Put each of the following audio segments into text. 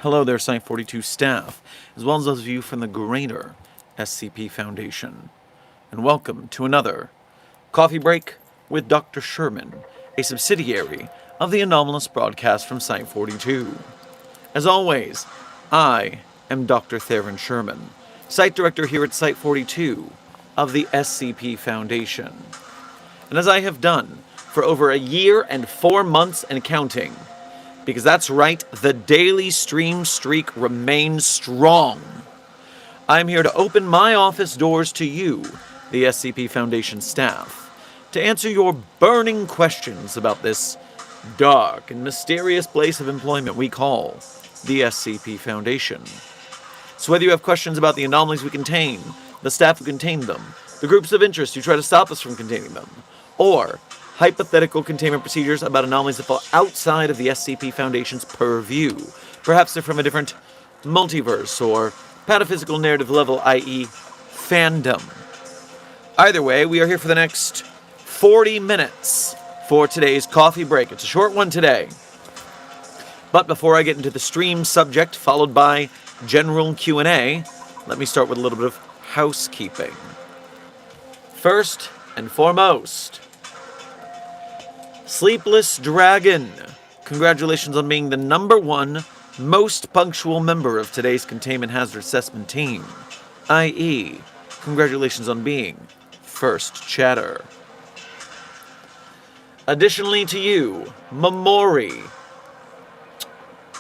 Hello there, Site 42 staff, as well as those of you from the greater SCP Foundation. And welcome to another Coffee Break with Dr. Sherman, a subsidiary of the anomalous broadcast from Site 42. As always, I am Dr. Theron Sherman, Site Director here at Site 42 of the SCP Foundation. And as I have done for over a year and 4 months and counting, because that's right, the daily stream streak remains strong, I'm here to open my office doors to you, the SCP Foundation staff, to answer your burning questions about this dark and mysterious place of employment we call the SCP Foundation. So whether you have questions about the anomalies we contain, the staff who contain them, the groups of interest who try to stop us from containing them, or hypothetical containment procedures about anomalies that fall outside of the SCP Foundation's purview, perhaps they're from a different multiverse or pataphysical narrative level, i.e. fandom. Either way, we are here for the next 40 minutes for today's coffee break. It's a short one today. But before I get into the stream subject, followed by general Q&A, let me start with a little bit of housekeeping. First and foremost, Sleepless Dragon, congratulations on being the #1 most punctual member of today's Containment Hazard Assessment team, i.e., congratulations on being first chatter. Additionally to you, Mamori,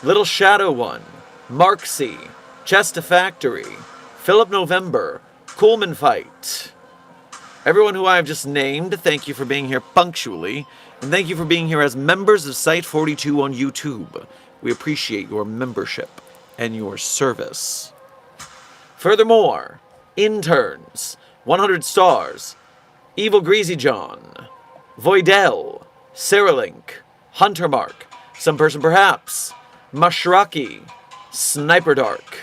Little Shadow One, Marksy, Chesta Factory, Philip November, Coolman Fight. Everyone who I have just named, thank you for being here punctually, and thank you for being here as members of Site 42 on YouTube. We appreciate your membership and your service. Furthermore, interns, 100 stars, Evil Greasy John, Voidel, Saralink, Hunter Mark, Some Person Perhaps, Mashraki, Sniper Dark,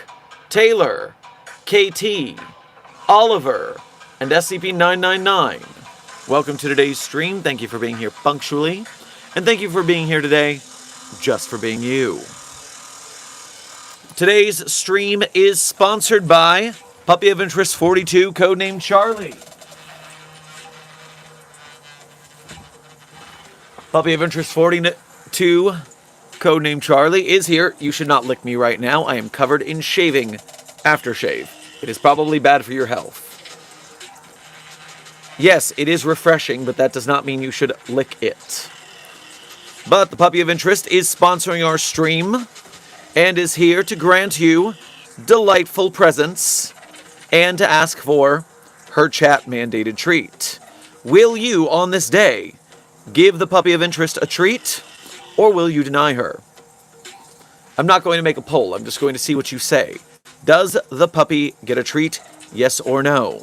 Taylor, KT, Oliver, and SCP-999. Welcome to today's stream. Thank you for being here punctually. And thank you for being here today just for being you. Today's stream is sponsored by Puppy of Interest 42, codenamed Charlie. Puppy of Interest 42, codenamed Charlie, is here. You should not lick me right now. I am covered in shaving aftershave. It is probably bad for your health. Yes, it is refreshing, but that does not mean you should lick it. But the Puppy of Interest is sponsoring our stream and is here to grant you delightful presents and to ask for her chat-mandated treat. Will you, on this day, give the Puppy of Interest a treat, or will you deny her? I'm not going to make a poll. I'm just going to see what you say. Does the puppy get a treat, yes or no?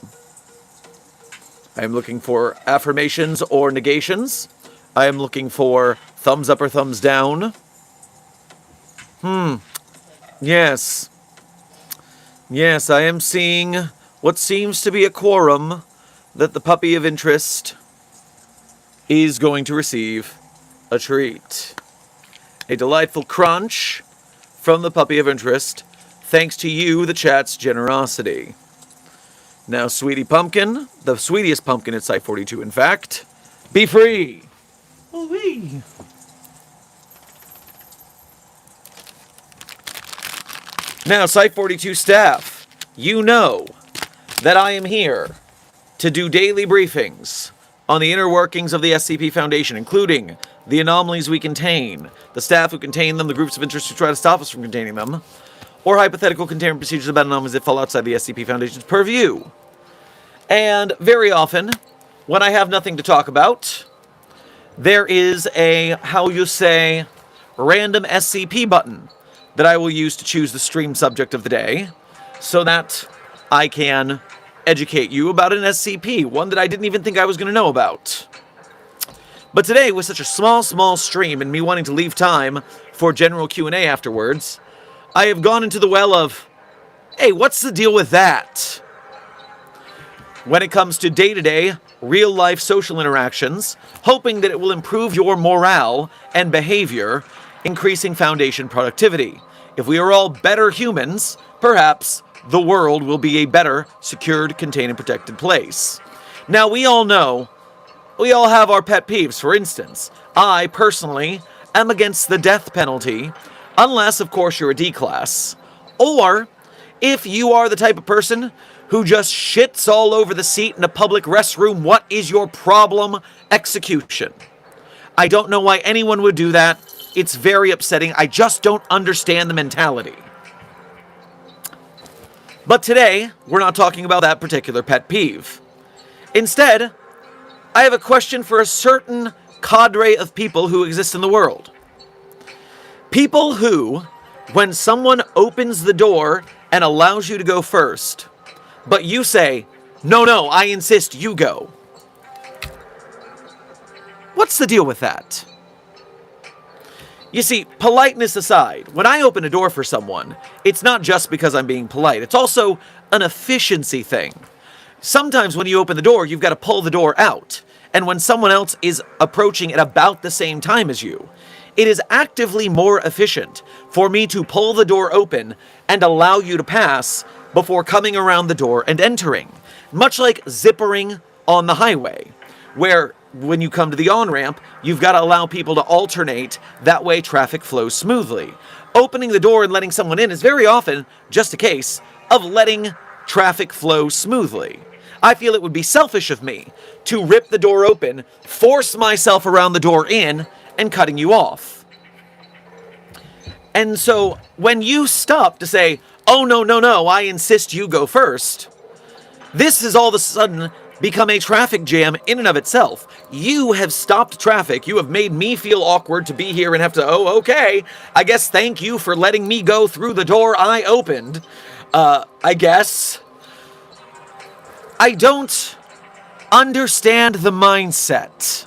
I am looking for affirmations or negations. I am looking for thumbs up or thumbs down. Yes. Yes, I am seeing what seems to be a quorum that the Puppy of Interest is going to receive a treat. A delightful crunch from the Puppy of Interest, thanks to you, the chat's generosity. Now, Sweetie Pumpkin, the sweetest pumpkin at Site 42, in fact, be free! Woo-wee! Now, Site 42 staff, you know that I am here to do daily briefings on the inner workings of the SCP Foundation, including the anomalies we contain, the staff who contain them, the groups of interest who try to stop us from containing them, or hypothetical containment procedures about anomalies that fall outside the SCP Foundation's purview. And very often, when I have nothing to talk about, there is a, random SCP button that I will use to choose the stream subject of the day, so that I can educate you about an SCP, one that I didn't even think I was going to know about. But today, with such a small stream, and me wanting to leave time for general Q&A afterwards, I have gone into the well of, hey, what's the deal with that? When it comes to day-to-day, real-life social interactions, hoping that it will improve your morale and behavior, increasing Foundation productivity. If we are all better humans, perhaps the world will be a better, secured, contained, and protected place. Now, we all know, we all have our pet peeves. For instance, I, personally, am against the death penalty, unless, of course, you're a D-class. Or, if you are the type of person who just shits all over the seat in a public restroom, what is your problem? Execution. I don't know why anyone would do that. It's very upsetting. I just don't understand the mentality. But today, we're not talking about that particular pet peeve. Instead, I have a question for a certain cadre of people who exist in the world. People who, when someone opens the door and allows you to go first, but you say, no, I insist you go. What's the deal with that? You see, politeness aside, when I open a door for someone, it's not just because I'm being polite. It's also an efficiency thing. Sometimes when you open the door, you've got to pull the door out. And when someone else is approaching at about the same time as you, it is actively more efficient for me to pull the door open and allow you to pass before coming around the door and entering. Much like zippering on the highway, where when you come to the on-ramp, you've got to allow people to alternate. That way traffic flows smoothly. Opening the door and letting someone in is very often just a case of letting traffic flow smoothly. I feel it would be selfish of me to rip the door open, force myself around the door in, and cutting you off. And so when you stop to say, oh, no, I insist you go first, this has all of a sudden become a traffic jam in and of itself. You have stopped traffic. You have made me feel awkward to be here and have to, oh, okay, I guess thank you for letting me go through the door I opened. I guess. I don't understand the mindset.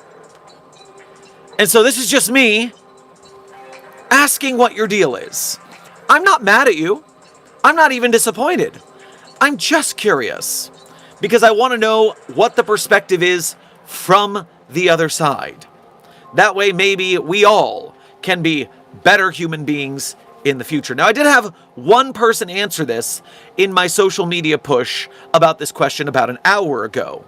And so this is just me asking what your deal is. I'm not mad at you. I'm not even disappointed. I'm just curious because I want to know what the perspective is from the other side. That way maybe we all can be better human beings in the future. Now, I did have one person answer this in my social media push about this question about an hour ago.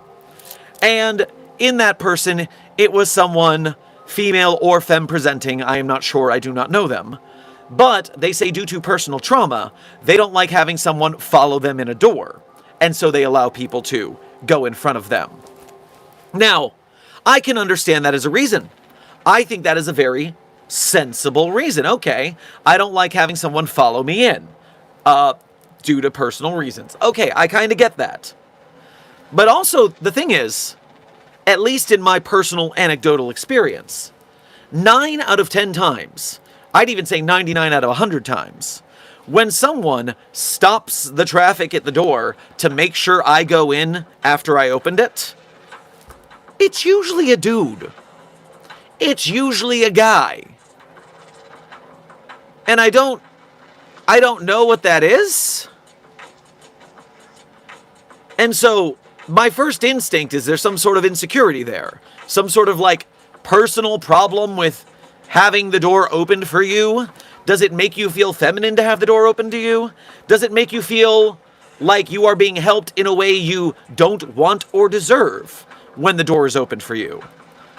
And in that person, it was someone female or femme presenting. I am not sure. I do not know them. But they say due to personal trauma, they don't like having someone follow them in a door. And so they allow people to go in front of them. Now, I can understand that as a reason. I think that is a very sensible reason. Okay, I don't like having someone follow me in due to personal reasons. Okay, I kind of get that. But also, the thing is, at least in my personal anecdotal experience, 9 out of 10 times, I'd even say 99 out of 100 times, when someone stops the traffic at the door to make sure I go in after I opened it, it's usually a dude. It's usually a guy. And I don't know what that is. And so my first instinct is there's some sort of insecurity there. Some sort of like personal problem with having the door opened for you. Does it make you feel feminine to have the door open to you? Does it make you feel like you are being helped in a way you don't want or deserve when the door is opened for you?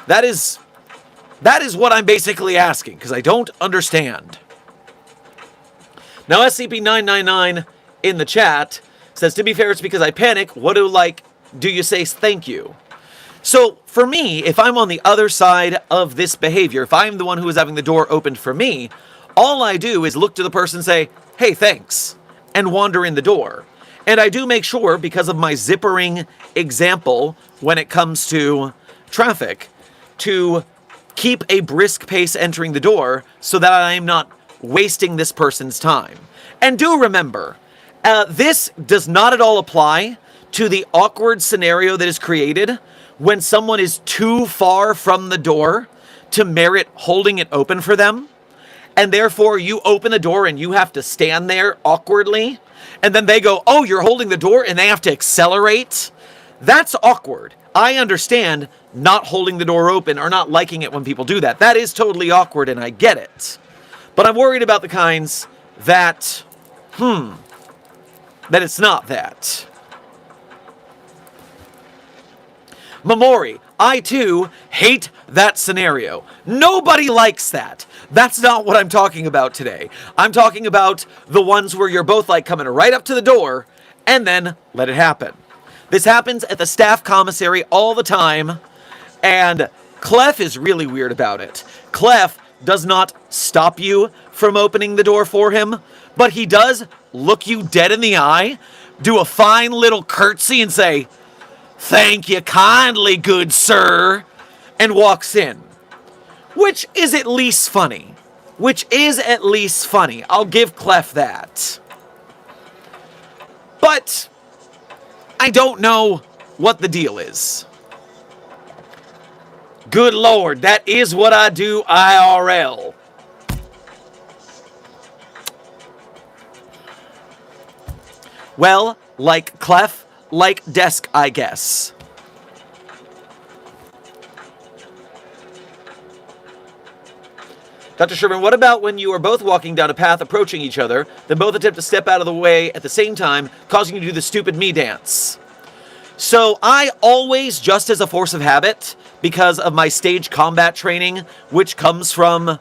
That is what I'm basically asking, because I don't understand. Now, SCP-999 in the chat says, to be fair, it's because I panic. What do you say thank you? So, for me, if I'm on the other side of this behavior, if I'm the one who is having the door opened for me, all I do is look to the person and say, hey, thanks, and wander in the door. And I do make sure, because of my zippering example when it comes to traffic, to keep a brisk pace entering the door so that I am not wasting this person's time. And do remember, this does not at all apply to the awkward scenario that is created when someone is too far from the door to merit holding it open for them. And therefore, you open the door and you have to stand there awkwardly. And then they go, oh, you're holding the door, and they have to accelerate. That's awkward. I understand not holding the door open or not liking it when people do that. That is totally awkward, and I get it. But I'm worried about the kinds that, that it's not that. Mamori, I too hate that scenario. Nobody likes that. That's not what I'm talking about today. I'm talking about the ones where you're both like coming right up to the door and then let it happen. This happens at the staff commissary all the time, and Clef is really weird about it. Clef does not stop you from opening the door for him, but he does look you dead in the eye, do a fine little curtsy and say, "Thank you kindly, good sir," and walks in. Which is at least funny. I'll give Clef that. But I don't know what the deal is. Good Lord, that is what I do IRL. Well, like Clef, like desk, I guess. Dr. Sherman, what about when you are both walking down a path approaching each other, then both attempt to step out of the way at the same time, causing you to do the stupid me dance? So I always, just as a force of habit, because of my stage combat training, which comes from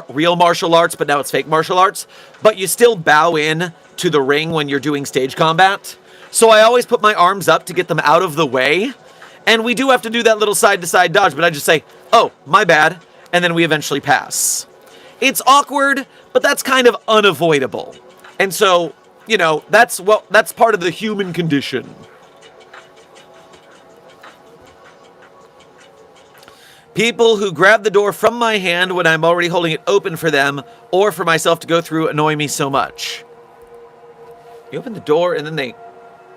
real martial arts, but now it's fake martial arts, but you still bow in to the ring when you're doing stage combat. So I always put my arms up to get them out of the way, and we do have to do that little side-to-side dodge, but I just say, "Oh, my bad," and then we eventually pass. It's awkward, but that's kind of unavoidable. And so, you know, that's part of the human condition. People who grab the door from my hand when I'm already holding it open for them or for myself to go through annoy me so much. You open the door and then they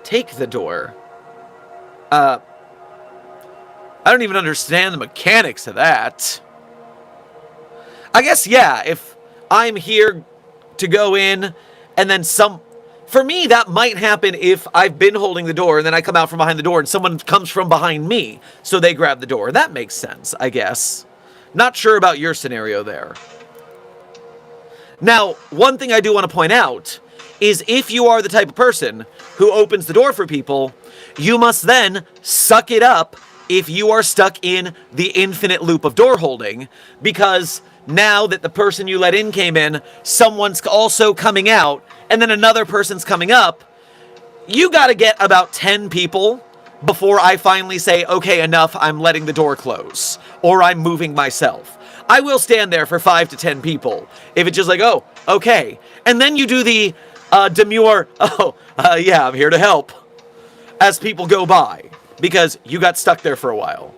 take the door. I don't even understand the mechanics of that. I guess, yeah, if I'm here to go in and then for me, that might happen if I've been holding the door and then I come out from behind the door and someone comes from behind me, so they grab the door. That makes sense, I guess. Not sure about your scenario there. Now, one thing I do want to point out is if you are the type of person who opens the door for people, you must then suck it up if you are stuck in the infinite loop of door holding, because now that the person you let in came in, someone's also coming out, and then another person's coming up. You gotta get about 10 people before I finally say, okay, enough, I'm letting the door close, or I'm moving myself. I will stand there for 5 to 10 people. If it's just like, oh, okay. And then you do the demure, yeah, I'm here to help, as people go by, because you got stuck there for a while.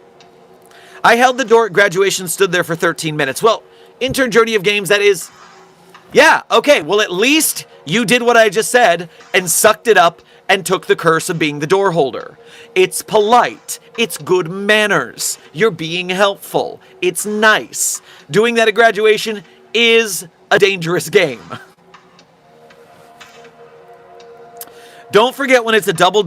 I held the door at graduation, stood there for 13 minutes. Well, intern journey of games, that is... Yeah, okay, well at least you did what I just said and sucked it up and took the curse of being the door holder. It's polite. It's good manners. You're being helpful. It's nice. Doing that at graduation is a dangerous game. Don't forget when it's a double...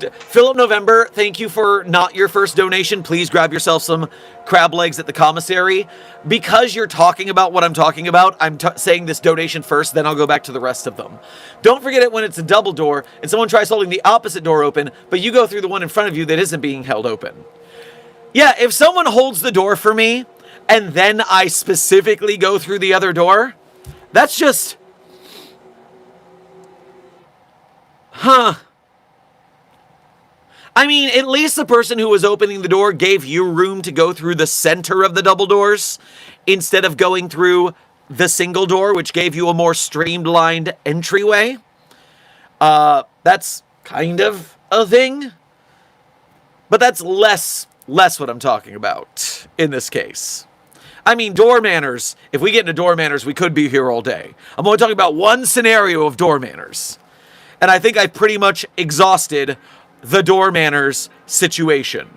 Philip November, thank you for not your first donation. Please grab yourself some crab legs at the commissary. Because you're talking about what I'm talking about, I'm saying this donation first, then I'll go back to the rest of them. Don't forget it when it's a double door and someone tries holding the opposite door open, but you go through the one in front of you that isn't being held open. Yeah, if someone holds the door for me and then I specifically go through the other door, that's just... Huh. I mean, at least the person who was opening the door gave you room to go through the center of the double doors instead of going through the single door, which gave you a more streamlined entryway. That's kind of a thing. But that's less what I'm talking about in this case. I mean, door manners. If we get into door manners, we could be here all day. I'm only talking about one scenario of door manners. And I think I pretty much exhausted the door manners situation.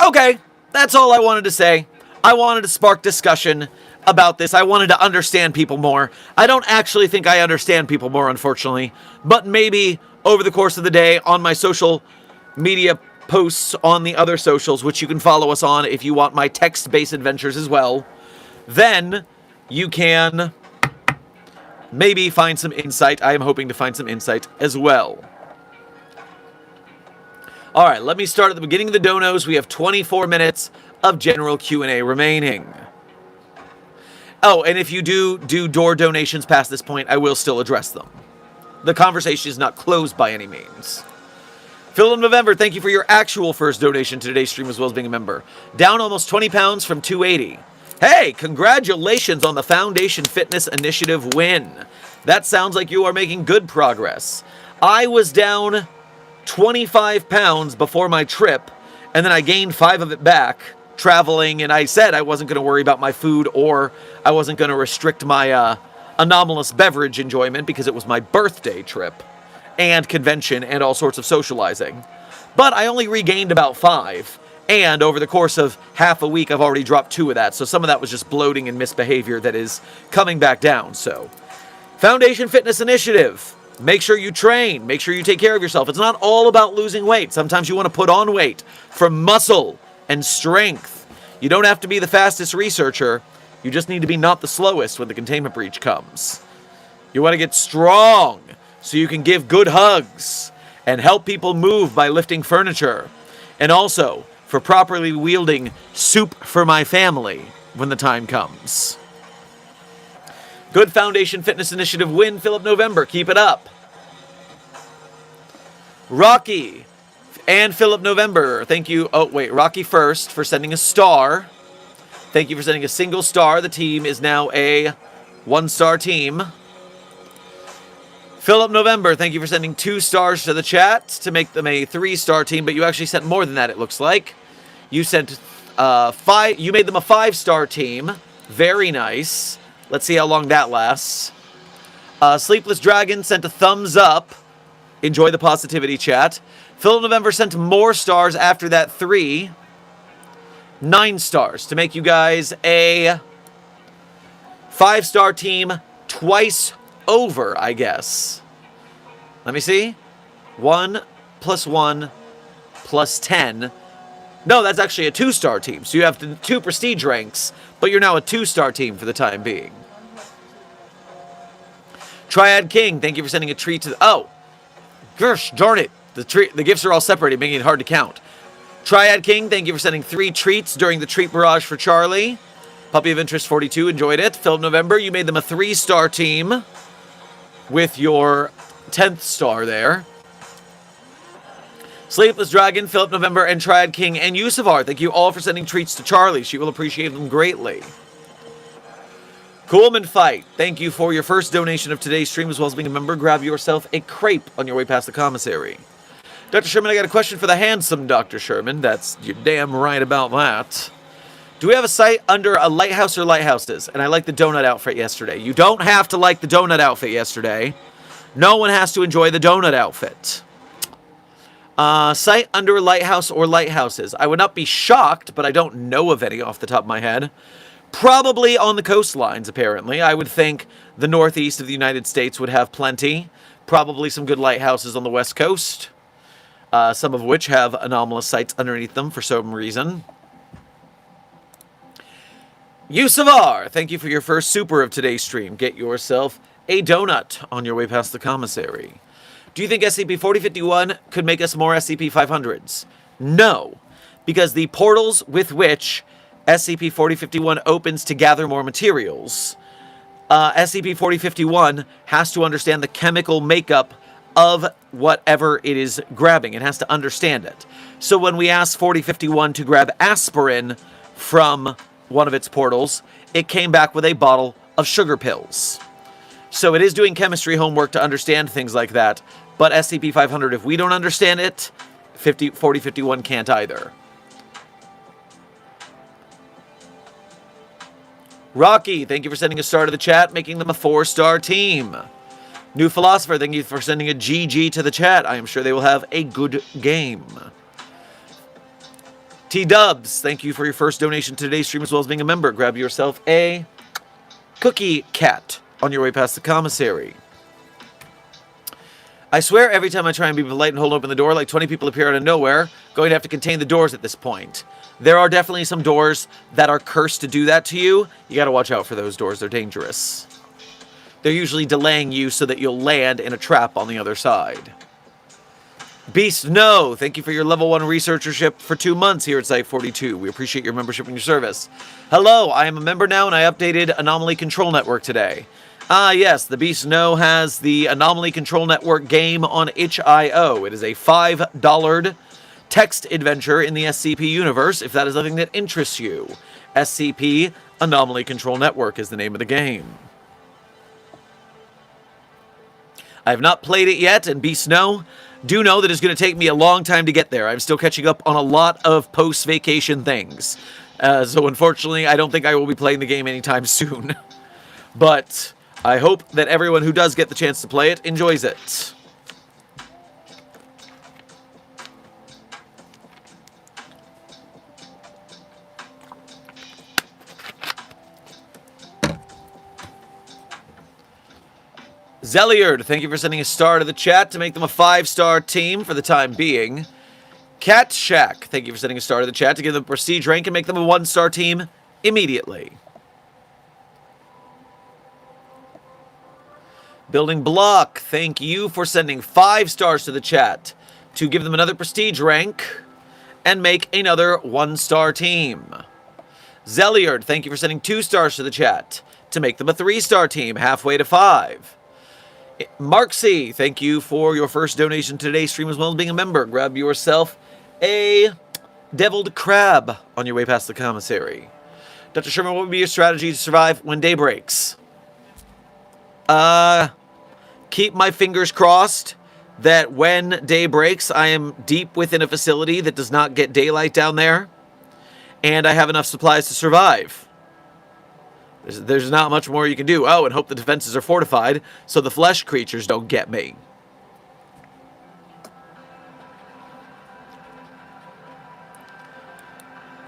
Okay, that's all I wanted to say. I wanted to spark discussion about this. I wanted to understand people more. I don't actually think I understand people more, unfortunately, but maybe over the course of the day on my social media posts on the other socials, which you can follow us on if you want my text-based adventures as well, then you can maybe find some insight. I am hoping to find some insight as well. All right, let me start at the beginning of the donos. We have 24 minutes of general Q&A remaining. Oh, and if you do door donations past this point, I will still address them. The conversation is not closed by any means. Phil of November, thank you for your actual first donation to today's stream as well as being a member. Down almost 20 pounds from 280. Hey, congratulations on the Foundation Fitness Initiative win. That sounds like you are making good progress. I was down 25 pounds before my trip, and then I gained 5 of it back traveling, and I said I wasn't going to worry about my food or I wasn't going to restrict my anomalous beverage enjoyment because it was my birthday trip and convention and all sorts of socializing. But I only regained about 5, and over the course of half a week I've already dropped 2 of that, so some of that was just bloating and misbehavior that is coming back down. So Foundation Fitness Initiative, make sure you train, make sure you take care of yourself. It's not all about losing weight. Sometimes you want to put on weight for muscle and strength. You don't have to be the fastest researcher. You just need to be not the slowest when the containment breach comes. You want to get strong so you can give good hugs and help people move by lifting furniture. And also for properly wielding soup for my family when the time comes. Good Foundation Fitness Initiative win, Philip November. Keep it up. Rocky and Philip November, thank you. Oh, wait, Rocky first for sending a star. Thank you for sending a single star. The team is now a 1-star team. Philip November, thank you for sending 2 stars to the chat to make them a 3-star team, but you actually sent more than that, it looks like. You sent 5. You made them a 5-star team. Very nice. Let's see how long that lasts. Sleepless Dragon sent a thumbs up. Enjoy the positivity chat. Phil November sent more stars after that 3. 9 stars to make you guys a 5-star team twice over, I guess. Let me see. 1 + 1 + 10. No, that's actually a 2-star team. So you have 2 prestige ranks, but you're now a 2-star team for the time being. Triad King, thank you for sending a treat to the... Oh, gosh darn it. The gifts are all separated, making it hard to count. Triad King, thank you for sending 3 treats during the treat barrage for Charlie. Puppy of Interest 42, enjoyed it. Philip November, you made them a 3-star team with your 10th star there. Sleepless Dragon, Philip November, and Triad King, and Yusuvar, thank you all for sending treats to Charlie. She will appreciate them greatly. Coolman Fight, thank you for your first donation of today's stream as well as being a member. Grab yourself a crepe on your way past the commissary. Dr. Sherman, I got a question for the handsome Dr. Sherman. That's you're damn right about that. Do we have a site under a lighthouse or lighthouses? And I like the donut outfit yesterday. You don't have to like the donut outfit yesterday. No one has to enjoy the donut outfit. Site under a lighthouse or lighthouses. I would not be shocked, but I don't know of any off the top of my head. Probably on the coastlines, apparently. I would think the northeast of the United States would have plenty. Probably some good lighthouses on the west coast. Some of which have anomalous sites underneath them for some reason. Yusavar, thank you for your first super of today's stream. Get yourself a donut on your way past the commissary. Do you think SCP-4051 could make us more SCP-500s? No, because the portals with which SCP-4051 opens to gather more materials, SCP-4051 has to understand the chemical makeup of whatever it is grabbing. It has to understand it. So when we asked 4051 to grab aspirin from one of its portals, it came back with a bottle of sugar pills. So it is doing chemistry homework to understand things like that, but SCP-500, if we don't understand it, 4051 can't either. Rocky, thank you for sending a star to the chat, making them a 4-star team. New Philosopher, thank you for sending a GG to the chat. I am sure they will have a good game. T-Dubs, thank you for your first donation to today's stream as well as being a member. Grab yourself a cookie cat on your way past the commissary. I swear every time I try and be polite and hold open the door, like 20 people appear out of nowhere, going to have to contain the doors at this point. There are definitely some doors that are cursed to do that to you. You gotta watch out for those doors, they're dangerous. They're usually delaying you so that you'll land in a trap on the other side. Beast No, thank you for your level 1 researchership for 2 months here at Site 42. We appreciate your membership and your service. Hello, I am a member now and I updated Anomaly Control Network today. Ah, yes, the Beast No has the Anomaly Control Network game on itch.io. It is a $5 text adventure in the SCP universe, if that is something that interests you. SCP Anomaly Control Network is the name of the game. I have not played it yet, and Beast No, do know that it's going to take me a long time to get there. I'm still catching up on a lot of post-vacation things. So unfortunately, I don't think I will be playing the game anytime soon. But I hope that everyone who does get the chance to play it enjoys it. Zelliard, thank you for sending a star to the chat to make them a 5-star team for the time being. Cat Shack, thank you for sending a star to the chat to give them a prestige rank and make them a 1-star team immediately. Building Block, thank you for sending 5 stars to the chat to give them another prestige rank and make another 1-star team. Zelliard, thank you for sending 2 stars to the chat to make them a 3-star team, halfway to 5. Marksy, thank you for your first donation to today's stream as well as being a member. Grab yourself a deviled crab on your way past the commissary. Dr. Sherman, what would be your strategy to survive when day breaks? Keep my fingers crossed that when day breaks, I am deep within a facility that does not get daylight down there, and I have enough supplies to survive. There's not much more you can do. Oh, and hope the defenses are fortified so the flesh creatures don't get me.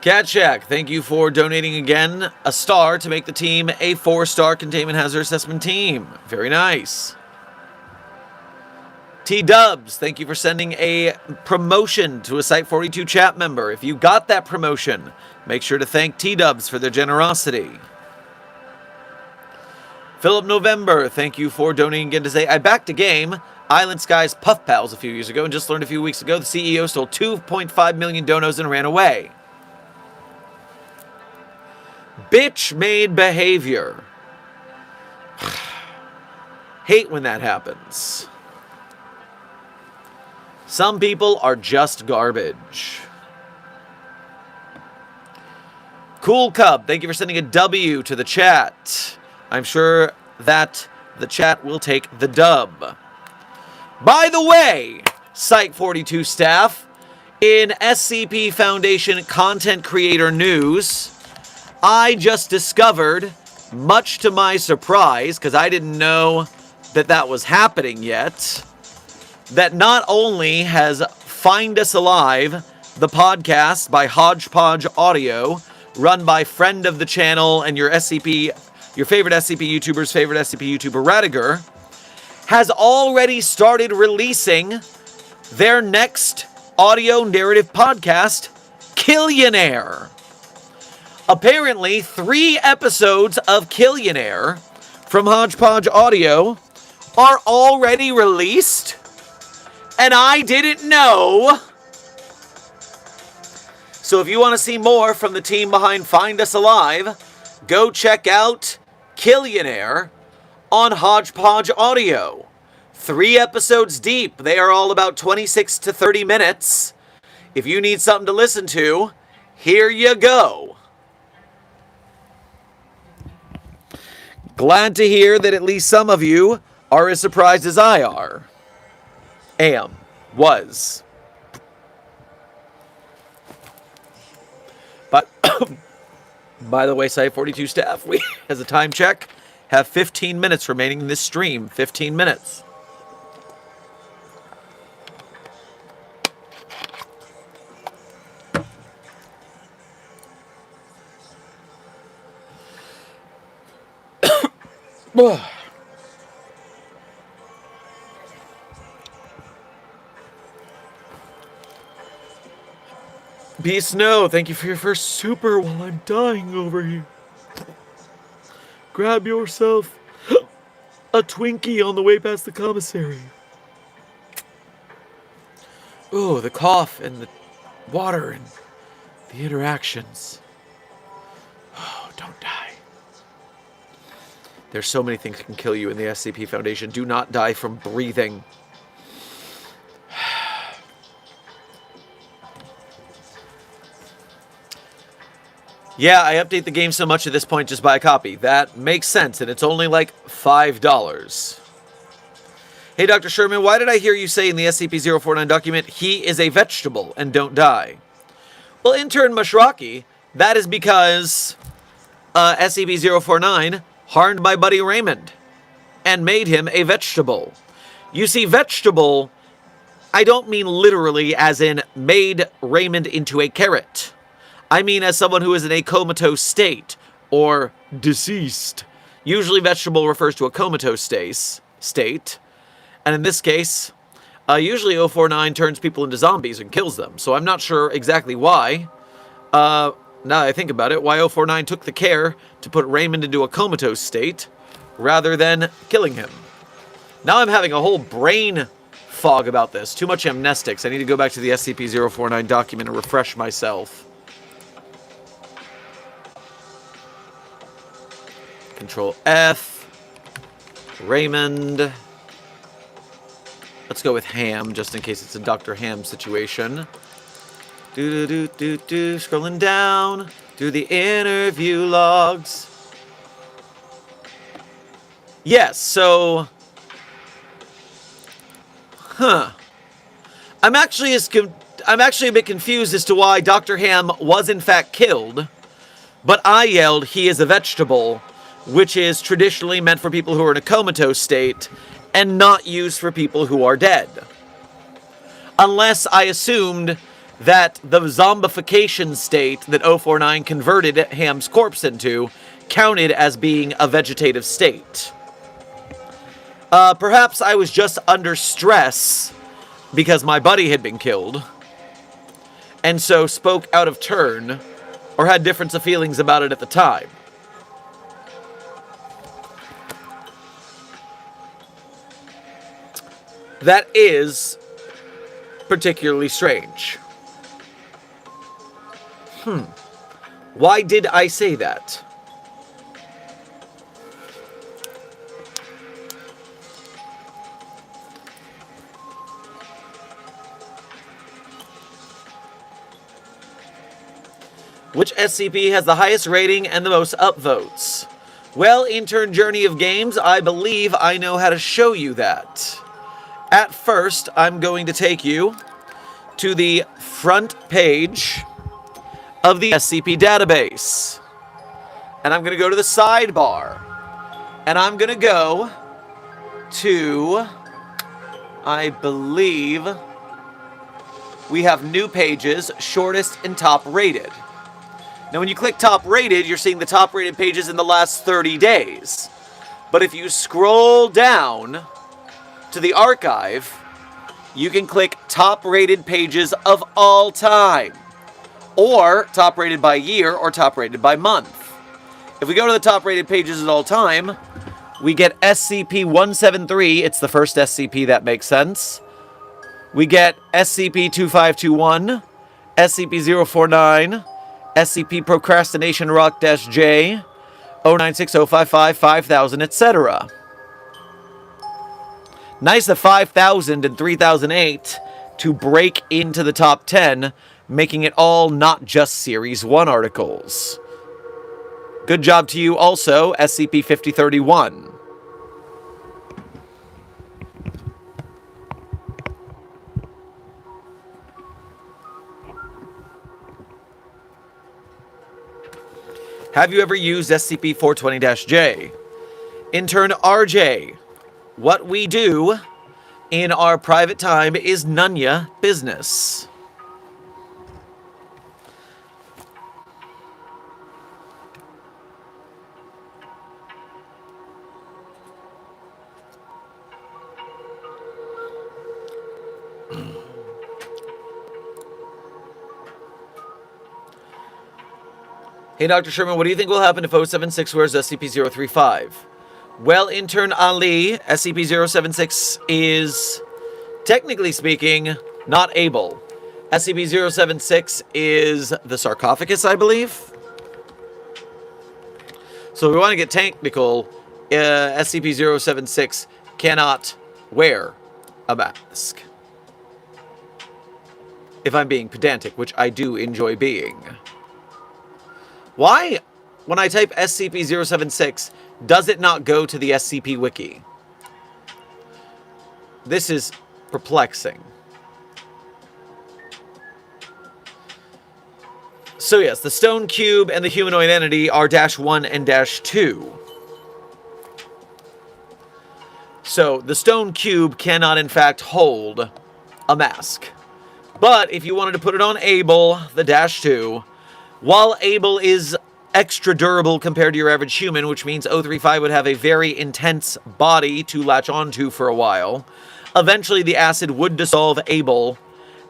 Cat Shack, thank you for donating again a star to make the team a 4-star containment hazard assessment team. Very nice. T-Dubs, thank you for sending a promotion to a Site 42 chat member. If you got that promotion, make sure to thank T-Dubs for their generosity. Philip November, thank you for donating again to say, I backed a game, Island Skies Puff Pals, a few years ago, and just learned a few weeks ago the CEO stole 2.5 million donos and ran away. Bitch-made behavior. Hate when that happens. Some people are just garbage. Cool Cub, thank you for sending a W to the chat. I'm sure that the chat will take the dub. By the way, Site 42 staff, in SCP Foundation content creator news, I just discovered, much to my surprise, because I didn't know that that was happening yet, that not only has Find Us Alive, the podcast by Hodgepodge Audio, run by friend of the channel and your favorite SCP YouTuber's favorite SCP YouTuber, Radiger, has already started releasing their next audio narrative podcast, Killionaire. Apparently, 3 episodes of Killionaire from Hodgepodge Audio are already released, and I didn't know. So if you want to see more from the team behind Find Us Alive, go check out Killionaire on Hodgepodge Audio. 3 episodes deep. They are all about 26 to 30 minutes. If you need something to listen to, here you go. Glad to hear that at least some of you are as surprised as I are. Was. But, by the way, Site 42 staff, we, as a time check, have 15 minutes remaining in this stream. 15 minutes. B Snow, thank you for your first super while I'm dying over here. Grab yourself a Twinkie on the way past the commissary. Ooh, the cough and the water and the interactions. Oh, don't die. There's so many things that can kill you in the SCP Foundation. Do not die from breathing. Yeah, I update the game so much at this point, just buy a copy. That makes sense, and it's only like $5. Hey, Dr. Sherman, why did I hear you say in the SCP-049 document, he is a vegetable and don't die? Well, intern Mashraki, that is because SCP-049 harmed my buddy Raymond and made him a vegetable. You see, vegetable, I don't mean literally as in made Raymond into a carrot. I mean as someone who is in a comatose state, or deceased. Usually vegetable refers to a comatose state, and in this case, usually 049 turns people into zombies and kills them, so I'm not sure exactly why. Now that I think about it, why 049 took the care to put Raymond into a comatose state, rather than killing him. Now I'm having a whole brain fog about this. Too much amnestics. I need to go back to the SCP-049 document and refresh myself. Control F. Raymond. Let's go with Ham, just in case it's a Dr. Ham situation. Scrolling down to the interview logs. Yes, so... I'm actually a bit confused as to why Dr. Ham was in fact killed, but I yelled, he is a vegetable, which is traditionally meant for people who are in a comatose state and not used for people who are dead. Unless I assumed that the zombification state that 049 converted Ham's corpse into counted as being a vegetative state. Perhaps I was just under stress because my buddy had been killed, and so spoke out of turn, or had difference of feelings about it at the time. That is particularly strange. Why did I say that? Which SCP has the highest rating and the most upvotes? Well, intern Journey of Games, I believe I know how to show you that. At first, I'm going to take you to the front page of the SCP database. And I'm going to go to the sidebar. And I'm going to go to, I believe, we have new pages, shortest and top rated. Now when you click top rated, you're seeing the top rated pages in the last 30 days. But if you scroll down to the archive, you can click top rated pages of all time, or top rated by year, or top rated by month. If we go to the top rated pages of all time, we get SCP-173, it's the first SCP, that makes sense. We get SCP-2521, SCP-049, SCP Procrastination Rock-J, 096055, 5000, etc. Nice of 5000 and 3008 to break into the top 10, making it all not just Series 1 articles. Good job to you also, SCP-5031. Have you ever used SCP-420-J? Intern RJ. What we do in our private time is none ya business. Hey, Dr. Sherman, what do you think will happen if 076 wears SCP-035? Well, intern Ali, SCP-076 is, technically speaking, not able. SCP-076 is the sarcophagus, I believe. So if we want to get technical, SCP-076 cannot wear a mask. If I'm being pedantic, which I do enjoy being. Why, when I type SCP-076, does it not go to the SCP Wiki? This is perplexing. So yes, the stone cube and the humanoid entity are -1 and -2. So the stone cube cannot in fact hold a mask. But if you wanted to put it on Able, the -2, while Able is extra durable compared to your average human, which means 035 would have a very intense body to latch onto for a while, eventually the acid would dissolve Able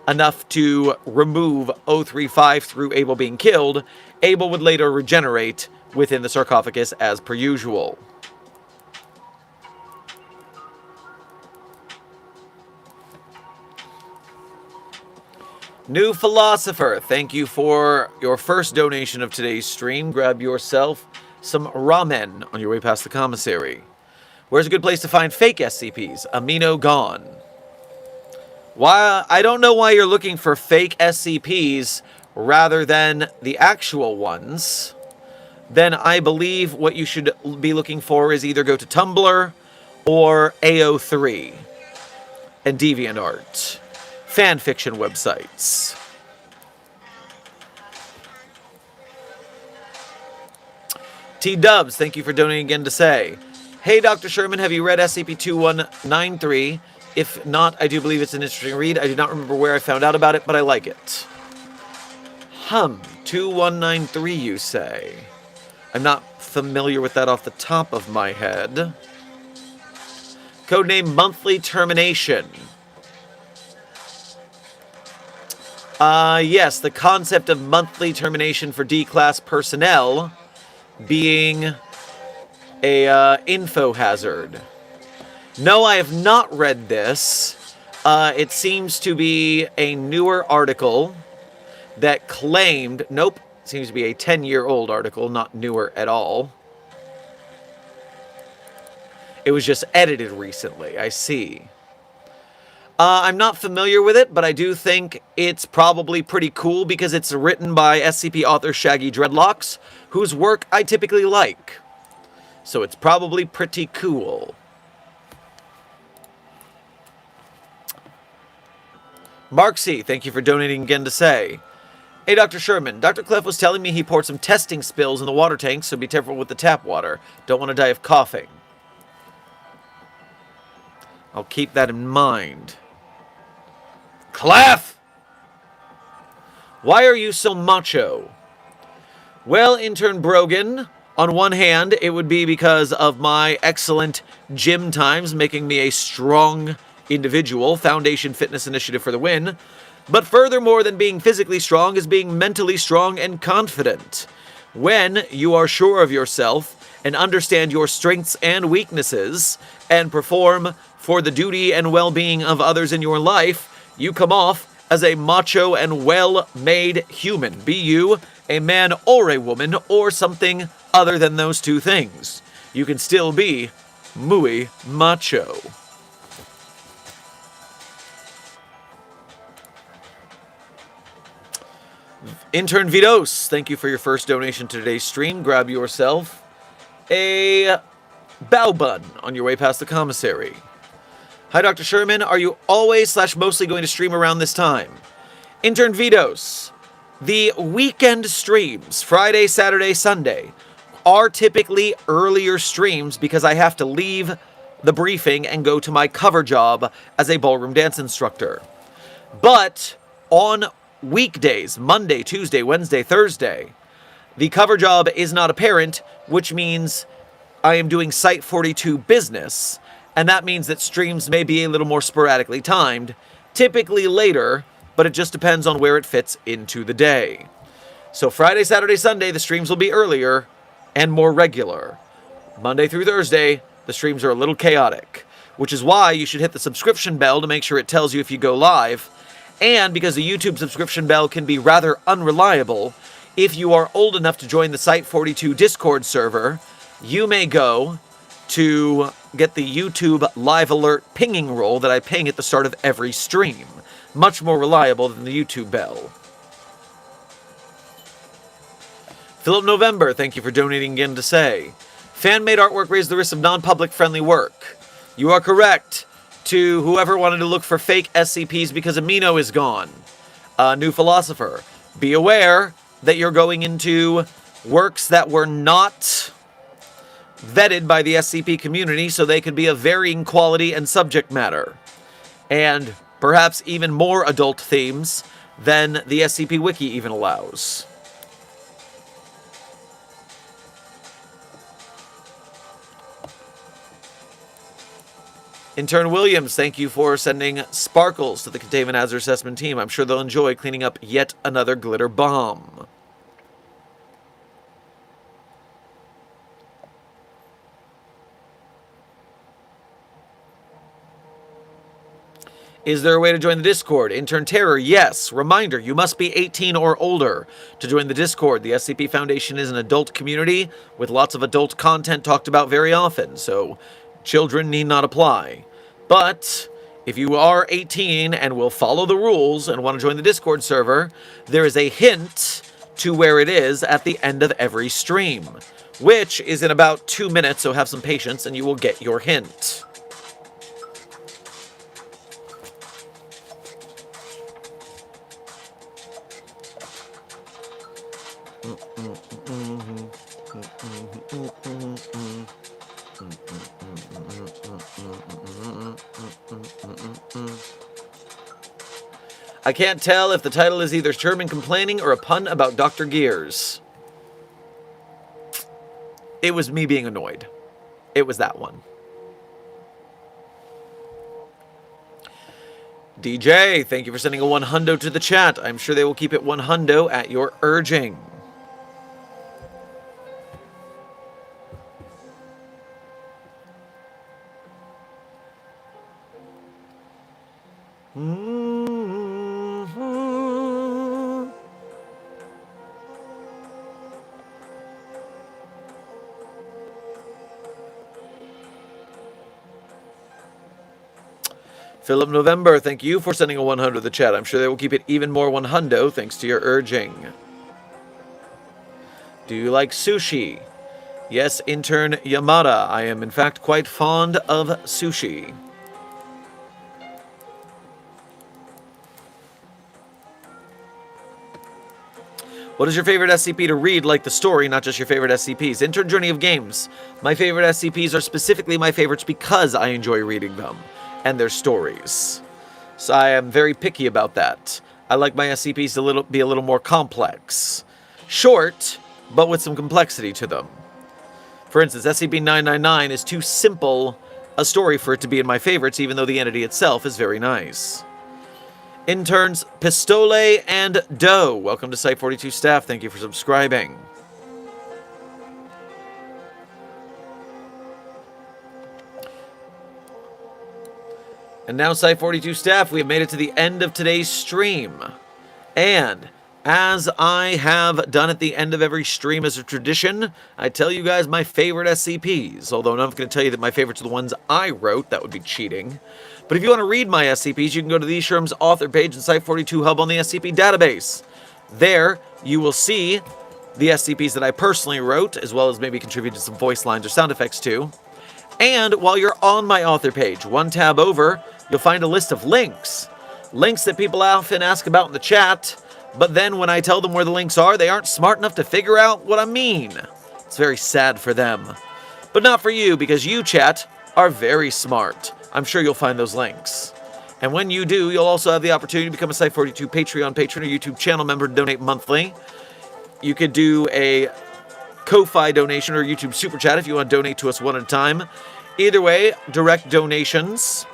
enough to remove 035 through Able being killed. Able would later regenerate within the sarcophagus as per usual. New Philosopher, thank you for your first donation of today's stream. Grab yourself some ramen on your way past the commissary. Where's a good place to find fake SCPs? Amino gone. Why? I don't know why you're looking for fake SCPs rather than the actual ones. Then I believe what you should be looking for is either go to Tumblr or AO3 and DeviantArt. Fan fiction websites. T-Dubs, thank you for donating again to say, hey, Dr. Sherman, have you read SCP-2193? If not, I do believe it's an interesting read. I do not remember where I found out about it, but I like it. 2193, you say? I'm not familiar with that off the top of my head. Codename Monthly Termination. Yes, the concept of monthly termination for D-class personnel being a info hazard. No, I have not read this. It seems to be a newer article that claimed... Nope, it seems to be a 10-year-old article, not newer at all. It was just edited recently, I see. I'm not familiar with it, but I do think it's probably pretty cool because it's written by SCP author Shaggy Dreadlocks, whose work I typically like. So it's probably pretty cool. Mark C., thank you for donating again to say, hey, Dr. Sherman, Dr. Clef was telling me he poured some testing spills in the water tank, so be careful with the tap water. Don't want to die of coughing. I'll keep that in mind. Clef! Why are you so macho? Well, intern Brogan, on one hand, it would be because of my excellent gym times, making me a strong individual. Foundation Fitness Initiative for the win. But furthermore than being physically strong is being mentally strong and confident. When you are sure of yourself and understand your strengths and weaknesses and perform for the duty and well-being of others in your life, you come off as a macho and well-made human. Be you a man or a woman or something other than those two things. You can still be muy macho. Intern Vidos, thank you for your first donation to today's stream. Grab yourself a bow bun on your way past the commissary. Hi, Dr. Sherman. Are you always / mostly going to stream around this time? Intern Vidos, the weekend streams, Friday, Saturday, Sunday, are typically earlier streams because I have to leave the briefing and go to my cover job as a ballroom dance instructor. But on weekdays, Monday, Tuesday, Wednesday, Thursday, the cover job is not apparent, which means I am doing Site 42 business, and that means that streams may be a little more sporadically timed, typically later, but it just depends on where it fits into the day. So Friday, Saturday, Sunday, the streams will be earlier and more regular. Monday through Thursday, the streams are a little chaotic, which is why you should hit the subscription bell to make sure it tells you if you go live. And because the YouTube subscription bell can be rather unreliable, if you are old enough to join the Site42 Discord server, you may go to get the YouTube live alert pinging roll that I ping at the start of every stream. Much more reliable than the YouTube bell. Philip November, thank you for donating again to say, fan-made artwork raised the risk of non-public friendly work. You are correct. To whoever wanted to look for fake SCPs because Amino is gone. New Philosopher, be aware that you're going into works that were not vetted by the SCP community, so they could be of varying quality and subject matter. And perhaps even more adult themes than the SCP Wiki even allows. Intern Williams, thank you for sending sparkles to the Containment Hazard Assessment team. I'm sure they'll enjoy cleaning up yet another glitter bomb. Is there a way to join the Discord? Intern Terror, yes. Reminder, you must be 18 or older to join the Discord. The SCP Foundation is an adult community with lots of adult content talked about very often, so children need not apply. But if you are 18 and will follow the rules and want to join the Discord server, there is a hint to where it is at the end of every stream, which is in about 2 minutes, so have some patience and you will get your hint. I can't tell if the title is either Sherman complaining or a pun about Dr. Gears. It was me being annoyed. It was that one. DJ, thank you for sending a 100 to the chat. I'm sure they will keep it 100 at your urging. Philip November, thank you for sending a 100 to the chat. I'm sure they will keep it even more 100 thanks to your urging. Do you like sushi? Yes, intern Yamada. I am in fact quite fond of sushi. What is your favorite SCP to read, like the story, not just your favorite SCPs? Intern Journey of Games. My favorite SCPs are specifically my favorites because I enjoy reading them and their stories. So I am very picky about that. I like my SCPs to be a little more complex. Short, but with some complexity to them. For instance, SCP-999 is too simple a story for it to be in my favorites, even though the entity itself is very nice. Interns Pistole and Doe, welcome to Site42 staff. Thank you for subscribing. And now, Site42 staff, we have made it to the end of today's stream. And as I have done at the end of every stream as a tradition, I tell you guys my favorite SCPs. Although I'm not going to tell you that my favorites are the ones I wrote. That would be cheating. But if you want to read my SCPs, you can go to the Sherm's author page in Site42 Hub on the SCP database. There, you will see the SCPs that I personally wrote, as well as maybe contributed some voice lines or sound effects to. And while you're on my author page, one tab over, you'll find a list of links. Links that people often ask about in the chat, but then when I tell them where the links are, they aren't smart enough to figure out what I mean. It's very sad for them. But not for you, because you, chat, are very smart. I'm sure you'll find those links. And when you do, you'll also have the opportunity to become a Site42 Patreon patron or YouTube channel member to donate monthly. You could do a Ko-Fi donation or YouTube Super Chat if you want to donate to us one at a time. Either way, direct donations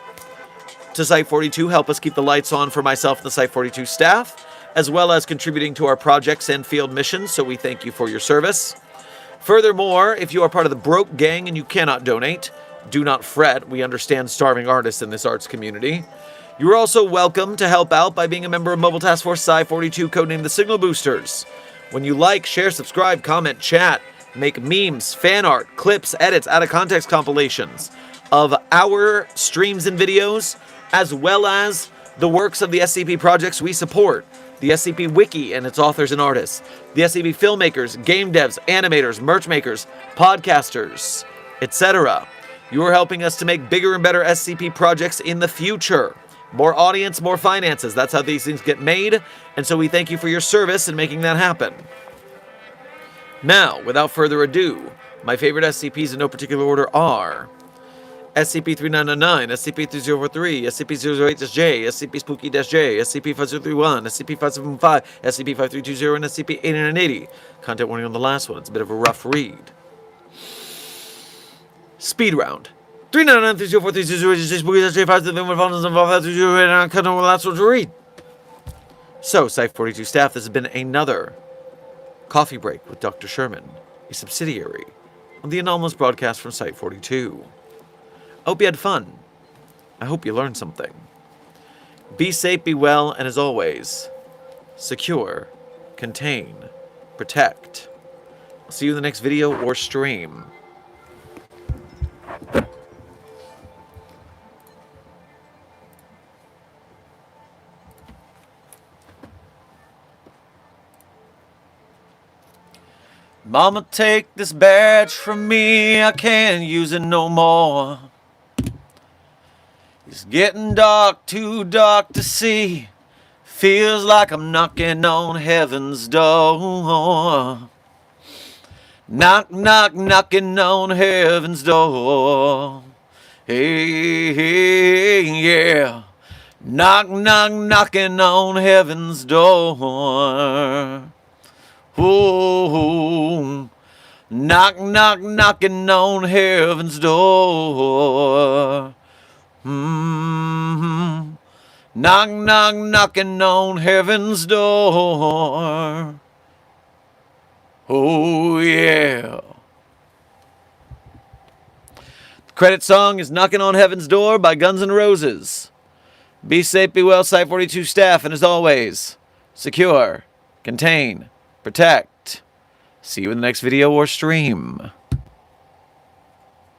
to Site42 help us keep the lights on for myself and the Site42 staff. as well as contributing to our projects and field missions, so we thank you for your service. Furthermore, if you are part of the broke gang and you cannot donate, do not fret. We understand starving artists in this arts community. You are also welcome to help out by being a member of Mobile Task Force Psi-42, codenamed the Signal Boosters. When you like, share, subscribe, comment, chat, make memes, fan art, clips, edits, out-of-context compilations of our streams and videos, as well as the works of the SCP projects we support, the SCP Wiki and its authors and artists, the SCP filmmakers, game devs, animators, merch makers, podcasters, etc. You are helping us to make bigger and better SCP projects in the future. More audience, more finances. That's how these things get made, and so we thank you for your service in making that happen. Now, without further ado, my favorite SCPs in no particular order are SCP-3999, SCP-3043, SCP-008-J, SCP-Spooky-J, SCP-5031, SCP-575, SCP-5320, and SCP-8980. Content warning on the last one. It's a bit of a rough read. Speed round. 399-304-300-J, So, Site-42 staff, this has been another Coffee Break with Dr. Sherman, a subsidiary of the anomalous broadcast from Site-42. I hope you had fun. I hope you learned something. Be safe, be well, and as always, secure, contain, protect. I'll see you in the next video or stream. Mama, take this badge from me, I can't use it no more. It's getting dark, too dark to see. Feels like I'm knocking on heaven's door. Knock, knock, knocking on heaven's door. Hey, hey, yeah. Knock, knock, knocking on heaven's door. Oh, knock, knock, knocking on heaven's door. Knock, knock, knocking on heaven's door. Oh, yeah. The credit song is Knocking on Heaven's Door by Guns N' Roses. Be safe, be well, Site-42 staff, and as always, secure, contain, protect. See you in the next video or stream.